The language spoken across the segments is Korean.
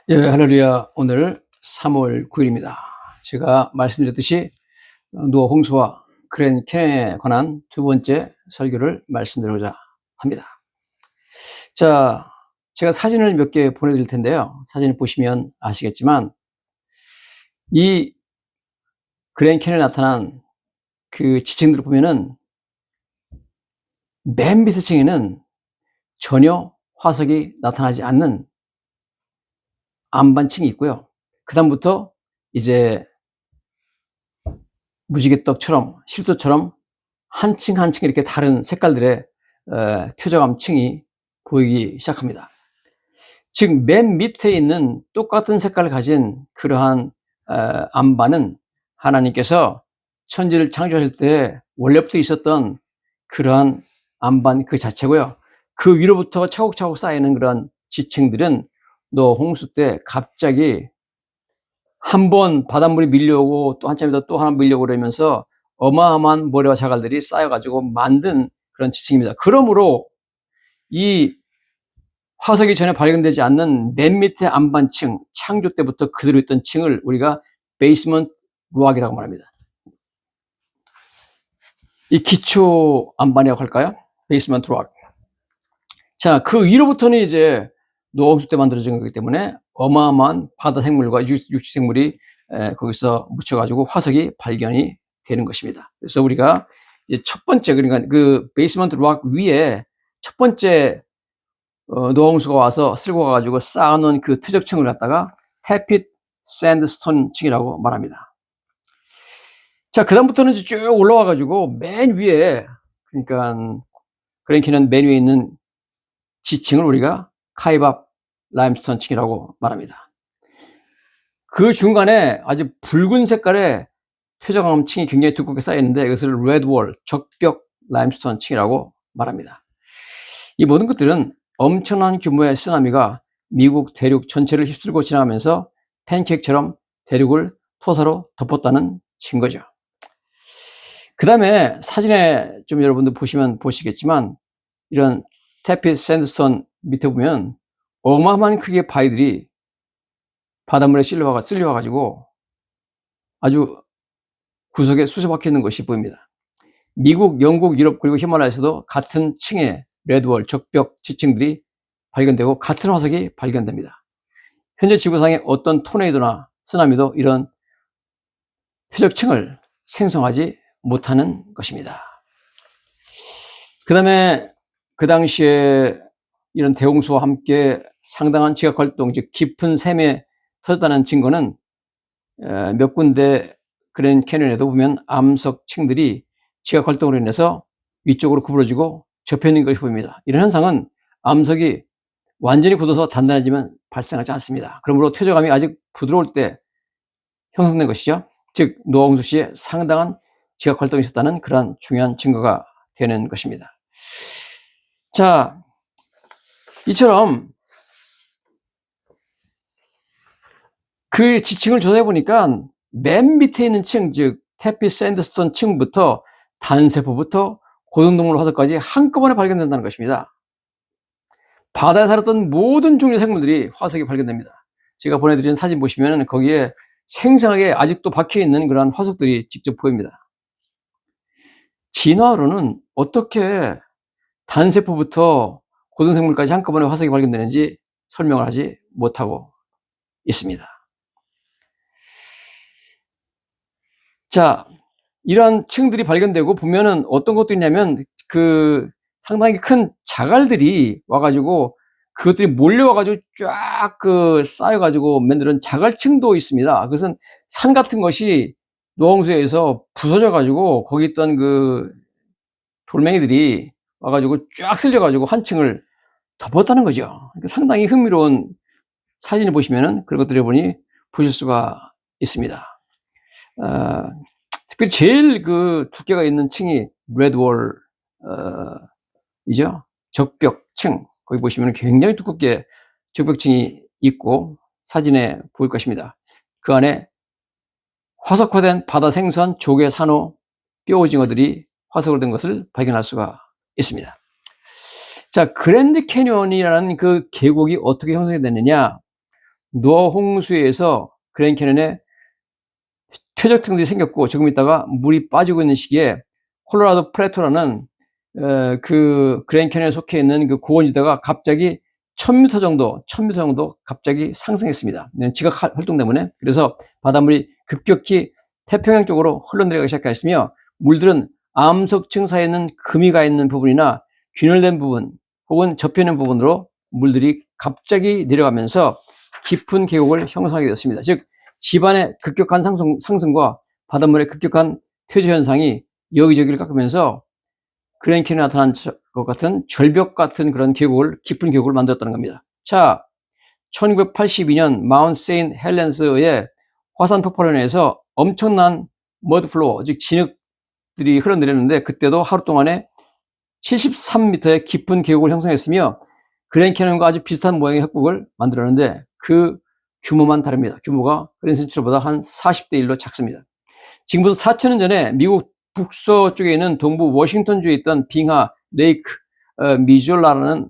예, 할렐루야. 오늘 3월 9일입니다. 제가 말씀드렸듯이 노아 홍수와 그랜 캐년에 관한 두 번째 설교를 말씀드리고자 합니다. 자, 제가 사진을 몇 개 보내드릴 텐데요. 사진을 보시면 아시겠지만 이 그랜 캐년에 나타난 그 지층들을 보면은 맨 밑에 층에는 전혀 화석이 나타나지 않는 안반층이 있고요. 그 다음부터 이제 무지개떡처럼 실도처럼 한 층 한 층 이렇게 다른 색깔들의 퇴적암층이 보이기 시작합니다. 즉 맨 밑에 있는 똑같은 색깔을 가진 그러한 암반은 하나님께서 천지를 창조하실 때 원래부터 있었던 그러한 암반 그 자체고요. 그 위로부터 차곡차곡 쌓이는 그러한 지층들은 노아 홍수 때 갑자기 한 번 바닷물이 밀려오고 또 한참 있다 또 하나 밀려오고 그러면서 어마어마한 모래와 자갈들이 쌓여가지고 만든 그런 지층입니다. 그러므로 이 화석이 전혀 발견되지 않는 맨 밑에 안반층, 창조 때부터 그대로 있던 층을 우리가 베이스먼트 록이라고 말합니다. 이 기초 안반이라고 할까요? 베이스먼트 록. 자, 그 위로부터는 이제 노아 홍수 때 만들어진 거기 때문에 어마어마한 바다 생물과 육지 생물이 거기서 묻혀가지고 화석이 발견이 되는 것입니다. 그래서 우리가 이제 첫 번째, 그러니까 그 베이스먼트 록 위에 첫 번째 노아 홍수가 와서 쓸고 가가지고 쌓아놓은 그 퇴적층을 갖다가 테핏 샌드스톤 층이라고 말합니다. 자, 그 다음부터는 쭉 올라와가지고 맨 위에, 그러니까 그랜 캐년 맨 위에 있는 지층을 우리가 카이밥 라임스톤 층이라고 말합니다. 그 중간에 아주 붉은 색깔의 퇴적암 층이 굉장히 두껍게 쌓여있는데 이것을 레드월, 적벽 라임스톤 층이라고 말합니다. 이 모든 것들은 엄청난 규모의 쓰나미가 미국 대륙 전체를 휩쓸고 지나가면서 팬케이크처럼 대륙을 토사로 덮었다는 증거죠. 그 다음에 사진에 좀 여러분들 보시면 보시겠지만 이런 테핏 샌드스톤 밑에 보면 어마어마한 크기의 바위들이 바닷물에 쓸려와가지고 아주 구석에 수서박혀 있는 것이 보입니다. 미국, 영국, 유럽 그리고 히말라야에서도 같은 층의 레드월, 적벽 지층들이 발견되고 같은 화석이 발견됩니다. 현재 지구상의 어떤 토네이도나 쓰나미도 이런 퇴적층을 생성하지 못하는 것입니다. 그 다음에 그 당시에 이런 대홍수와 함께 상당한 지각활동, 즉 깊은 샘에 터졌다는 증거는 몇 군데 그랜 캐년에도 보면 암석층들이 지각활동으로 인해서 위쪽으로 구부러지고 접혀있는 것이 보입니다. 이런 현상은 암석이 완전히 굳어서 단단해지면 발생하지 않습니다. 그러므로 퇴적암이 아직 부드러울 때 형성된 것이죠. 즉 노아 홍수 시에 상당한 지각활동이 있었다는 그러한 중요한 증거가 되는 것입니다. 자, 이처럼 그 지층을 조사해 보니까 맨 밑에 있는 층, 즉 테핏 샌드스톤 층부터 단세포부터 고등동물 화석까지 한꺼번에 발견된다는 것입니다. 바다에 살았던 모든 종류의 생물들이 화석이 발견됩니다. 제가 보내드린 사진 보시면 거기에 생생하게 아직도 박혀있는 그런 화석들이 직접 보입니다. 진화로는 어떻게 단세포부터 고등생물까지 한꺼번에 화석이 발견되는지 설명을 하지 못하고 있습니다. 자, 이러한 층들이 발견되고 보면은 어떤 것도 있냐면 그 상당히 큰 자갈들이 와가지고 그것들이 몰려와가지고 쫙 그 쌓여가지고 만드는 자갈층도 있습니다. 그것은 산 같은 것이 노아 홍수에 의해서 부서져가지고 거기 있던 그 돌멩이들이 와가지고 쫙 쓸려가지고 한 층을 덮었다는 거죠. 상당히 흥미로운 사진을 보시면은 그런 것들을 보실 수가 있습니다. 특별히 제일 그 두께가 있는 층이 레드월 이죠. 적벽층. 거기 보시면 굉장히 두껍게 적벽층이 있고 사진에 보일 것입니다. 그 안에 화석화된 바다 생선, 조개, 산호, 뼈오징어들이 화석을 된 것을 발견할 수가 있습니다. 자, 그랜드 캐니언이라는 그 계곡이 어떻게 형성이 됐느냐? 노아 홍수에 의해서 그랜드 캐년에 퇴적층들이 생겼고 조금 있다가 물이 빠지고 있는 시기에 콜로라도 플래토라는 그 그랜드 캐년에 속해 있는 그 고원지대가 갑자기 1000m 정도 갑자기 상승했습니다. 지각 활동 때문에. 그래서 바닷물이 급격히 태평양 쪽으로 흘러내려가기 시작했으며 물들은 암석층 사이에 있는 금이 가 있는 부분이나 균열된 부분 혹은 접혀 있는 부분으로 물들이 갑자기 내려가면서 깊은 계곡을 형성하게 되었습니다. 즉 지반의 급격한 상승과 바닷물의 급격한 퇴저 현상이 여기저기를 깎으면서 그랜드 캐년에 나타난 것 같은 절벽 같은 그런 계곡을, 깊은 계곡을 만들었다는 겁니다. 자, 1982년 마운트 세인트 헬렌스의 화산 폭발로 인해서 엄청난 머드플로어, 즉 진흙들이 흘러내렸는데 그때도 하루 동안에 73m의 깊은 계곡을 형성했으며 그랜드 캐년과 아주 비슷한 모양의 협곡을 만들었는데 그 규모만 다릅니다. 규모가 그랜드 센츄럴보다 한 40대 1로 작습니다. 지금부터 4,000년 전에 미국 북서쪽에 있는 동부 워싱턴주에 있던 빙하 레이크 미졸라라는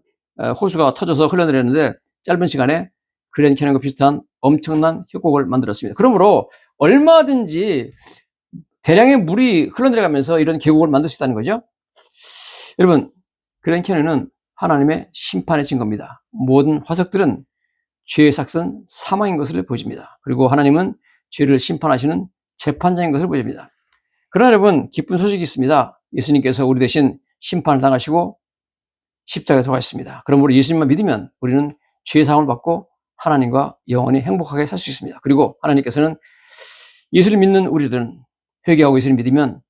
호수가 터져서 흘러내렸는데 짧은 시간에 그랜드 캐년과 비슷한 엄청난 협곡을 만들었습니다. 그러므로 얼마든지 대량의 물이 흘러내려가면서 이런 계곡을 만들 수 있다는 거죠. 여러분, 그랜드 캐년은 하나님의 심판의 증거입니다. 모든 화석들은 죄의 삭은 사망인 것을 보여줍니다. 그리고 하나님은 죄를 심판하시는 재판장인 것을 보여줍니다. 그러나 여러분, 기쁜 소식이 있습니다. 예수님께서 우리 대신 심판을 당하시고 십자가에 돌아가셨습니다. 그러므로 예수님만 믿으면 우리는 죄의 사함을 받고 하나님과 영원히 행복하게 살 수 있습니다. 그리고 하나님께서는 예수를 믿는 우리들은 회개하고 예수를 믿으면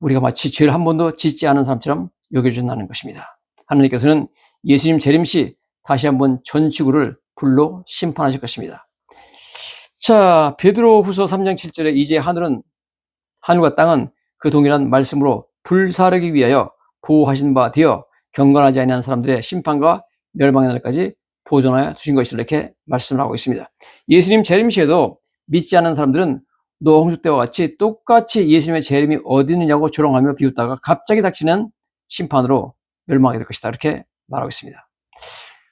우리가 마치 죄를 한 번도 짓지 않은 사람처럼 여겨준다는 것입니다. 하나님께서는 예수님 재림 시 다시 한번 전 지구를 불로 심판하실 것입니다. 자, 베드로후서 3장 7절에 이제 하늘과 땅은 그 동일한 말씀으로 불사르기 위하여 보호하신 바 되어 경건하지 아니한 사람들의 심판과 멸망의 날까지 보존하여 두신 것이라 이렇게 말씀을 하고 있습니다. 예수님 재림 시에도 믿지 않는 사람들은 노아 홍수 때와 같이 똑같이 예수님의 재림이 어디 있느냐고 조롱하며 비웃다가 갑자기 닥치는 심판으로 멸망하게 될 것이다. 이렇게 말하고 있습니다.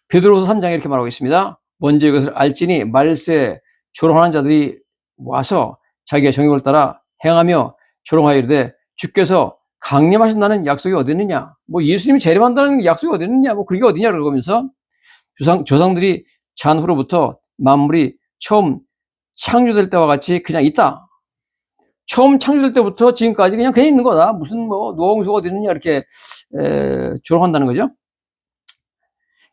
베드로후서 3장에 이렇게 말하고 있습니다. 먼저 이것을 알지니 말세 조롱하는 자들이 와서 자기의 정욕을 따라 행하며 조롱하여 이르되 주께서 강림하신다는 약속이 어디 있느냐? 뭐 예수님이 재림한다는 약속이 어디 있느냐? 뭐 그게 어디냐? 그러면서 조상들이 잔후로부터 만물이 처음 창조될 때와 같이 그냥 있다. 처음 창조될 때부터 지금까지 그냥 있는 거다. 무슨 뭐 노아 홍수가 어디 있느냐 이렇게 조롱한다는 거죠.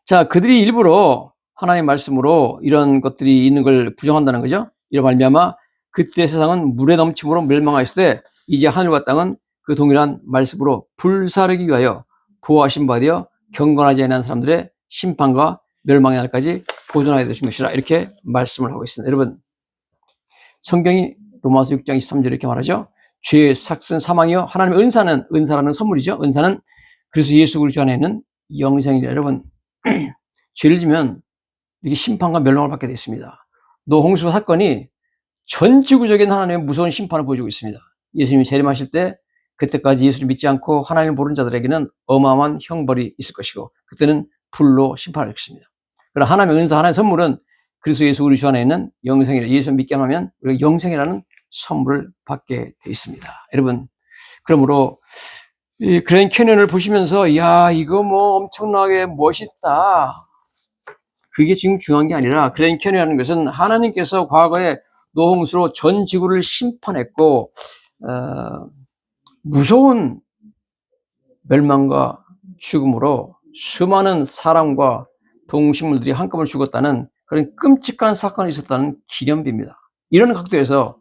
자, 그들이 일부러 하나님의 말씀으로 이런 것들이 있는 걸 부정한다는 거죠. 이로 말미암아 그때 세상은 물에 넘침으로 멸망하였을 때 이제 하늘과 땅은 그 동일한 말씀으로 불사르기 위하여 보호하신 바 되어 경건하지 않은 사람들의 심판과 멸망의 날까지 보존하게 되신 것이라 이렇게 말씀을 하고 있습니다. 여러분, 성경이 로마서 6장 23절에 이렇게 말하죠. 죄의 삭은 사망이요 하나님의 은사라는 선물이죠. 은사는 그래서 예수 그리스도 안에 있는 영생이라. 여러분, 죄를 지면 이렇게 심판과 멸망을 받게 되어 있습니다. 노아 홍수 사건이 전 지구적인 하나님의 무서운 심판을 보여주고 있습니다. 예수님이 재림하실 때 그때까지 예수를 믿지 않고 하나님을 모르는 자들에게는 어마어마한 형벌이 있을 것이고 그때는 불로 심판할 것입니다. 그러나 하나님의 은사, 하나님의 선물은 그리스도 예수 우리 주 안에 있는 영생이라. 예수를 믿게 하면 우리가 영생이라는 선물을 받게 되어 있습니다. 여러분, 그러므로 이 그랜드 캐년을 보시면서 야, 이거 뭐 엄청나게 멋있다. 그게 지금 중요한 게 아니라 그랜드 캐년이라는 것은 하나님께서 과거에 노아 홍수로 전 지구를 심판했고 무서운 멸망과 죽음으로 수많은 사람과 동식물들이 한꺼번에 죽었다는 그런 끔찍한 사건이 있었다는 기념비입니다. 이런 각도에서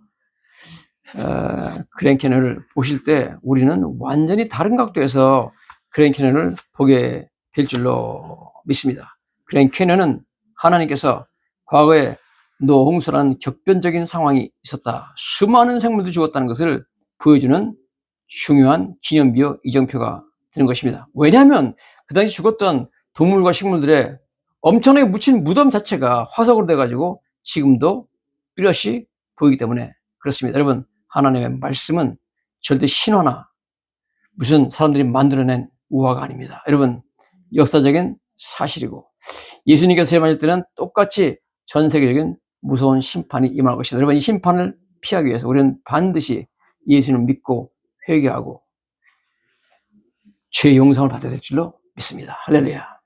그랜드 캐년을 보실 때 우리는 완전히 다른 각도에서 그랜드 캐년을 보게 될 줄로 믿습니다. 그랜드 캐년은 하나님께서 과거에 노아 홍수라는 격변적인 상황이 있었다. 수많은 생물들이 죽었다는 것을 보여주는 중요한 기념비요 이정표가 되는 것입니다. 왜냐하면 그 당시 죽었던 동물과 식물들의 엄청나게 묻힌 무덤 자체가 화석으로 돼가지고 지금도 뚜렷이 보이기 때문에 그렇습니다. 여러분, 하나님의 말씀은 절대 신화나 무슨 사람들이 만들어낸 우화가 아닙니다. 여러분, 역사적인 사실이고 예수님께서 재림하실 때는 똑같이 전 세계적인 무서운 심판이 임할 것이다. 여러분, 이 심판을 피하기 위해서 우리는 반드시 예수님을 믿고 회개하고 죄의 용서를 받아야 될 줄로 믿습니다. 할렐루야.